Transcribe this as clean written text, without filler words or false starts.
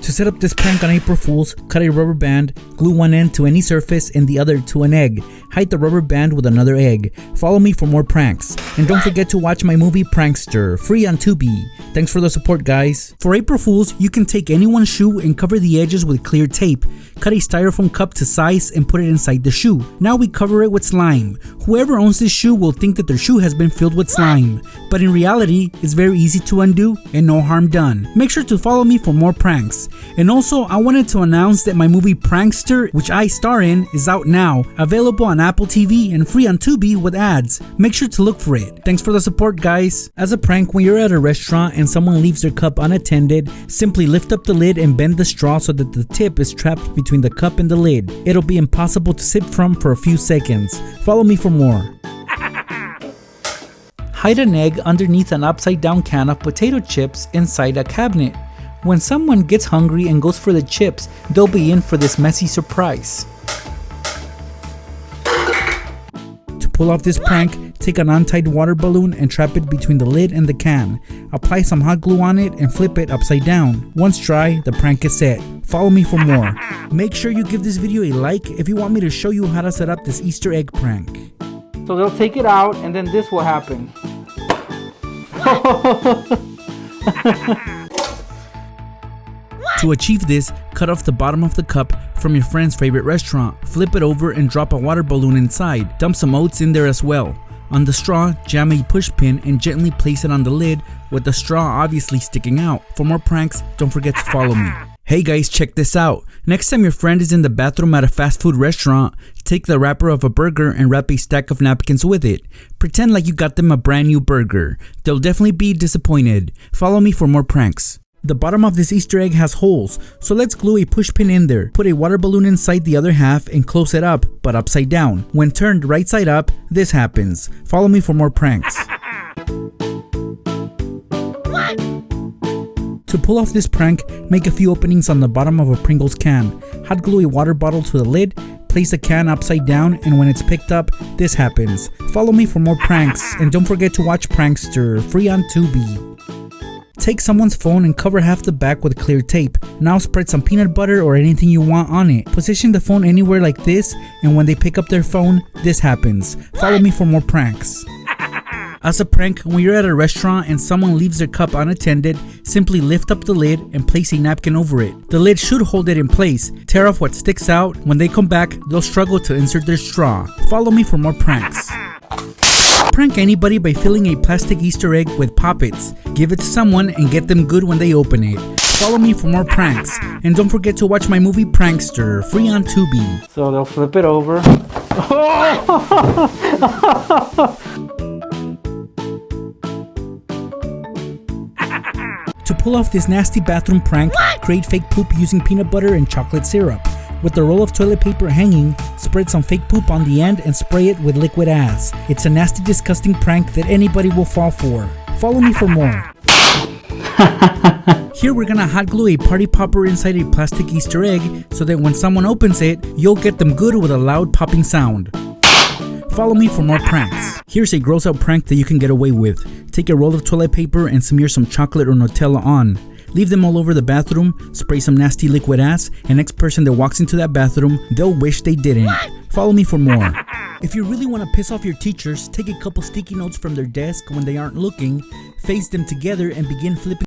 To set up this prank on April Fools, cut a rubber band, glue one end to any surface and the other to an egg. Hide the rubber band with another egg. Follow me for more pranks. And don't forget to watch my movie Prankster, free on Tubi. Thanks for the support, guys. For April Fools, you can take anyone's shoe and cover the edges with clear tape. Cut a styrofoam cup to size and put it inside the shoe. Now we cover it with slime. Whoever owns this shoe will think that their shoe has been filled with slime. But in reality, it's very easy to undo and no harm done. Make sure to follow me for more pranks. And also, I wanted to announce that my movie Prankster, which I star in, is out now, available on Apple TV and free on Tubi with ads. Make sure to look for it. Thanks for the support, guys. As a prank, when you're at a restaurant and someone leaves their cup unattended, simply lift up the lid and bend the straw so that the tip is trapped between the cup and the lid. It'll be impossible to sip from for a few seconds. Follow me for more. Hide an egg underneath an upside down can of potato chips inside a cabinet. When someone gets hungry and goes for the chips, they'll be in for this messy surprise. To pull off this prank, take an untied water balloon and trap it between the lid and the can. Apply some hot glue on it and flip it upside down. Once dry, the prank is set. Follow me for more. Make sure you give this video a like if you want me to show you how to set up this Easter egg prank. So they'll take it out and then this will happen. To achieve this, cut off the bottom of the cup from your friend's favorite restaurant. Flip it over and drop a water balloon inside. Dump some oats in there as well. On the straw, jam a push pin and gently place it on the lid with the straw obviously sticking out. For more pranks, don't forget to follow me. Hey guys, check this out. Next time your friend is in the bathroom at a fast food restaurant, take the wrapper of a burger and wrap a stack of napkins with it. Pretend like you got them a brand new burger. They'll definitely be disappointed. Follow me for more pranks. The bottom of this Easter egg has holes, so let's glue a push pin in there. Put a water balloon inside the other half and close it up, but upside down. When turned right side up, this happens. Follow me for more pranks. To pull off this prank, make a few openings on the bottom of a Pringles can. Hot glue a water bottle to the lid, place the can upside down, and when it's picked up, this happens. Follow me for more pranks, and don't forget to watch Prankster, free on Tubi. Take someone's phone and cover half the back with clear tape. Now spread some peanut butter or anything you want on it. Position the phone anywhere like this, and when they pick up their phone, this happens. Follow me for more pranks. As a prank, when you're at a restaurant and someone leaves their cup unattended, simply lift up the lid and place a napkin over it. The lid should hold it in place. Tear off what sticks out. When they come back, they'll struggle to insert their straw. Follow me for more pranks. Prank anybody by filling a plastic Easter egg with Poppets. Give it to someone and get them good when they open it. Follow me for more pranks. And don't forget to watch my movie Prankster, free on Tubi. So they'll flip it over. To pull off this nasty bathroom prank, create fake poop using peanut butter and chocolate syrup. With the roll of toilet paper hanging, spread some fake poop on the end and spray it with liquid ass. It's a nasty, disgusting prank that anybody will fall for. Follow me for more. Here we're gonna hot glue a party popper inside a plastic Easter egg so that when someone opens it, you'll get them good with a loud popping sound. Follow me for more pranks. Here's a gross out prank that you can get away with. Take a roll of toilet paper and smear some chocolate or Nutella on. Leave them all over the bathroom, spray some nasty liquid ass, and next person that walks into that bathroom, they'll wish they didn't. Follow me for more. If you really want to piss off your teachers, take a couple sticky notes from their desk when they aren't looking, face them together and begin flipping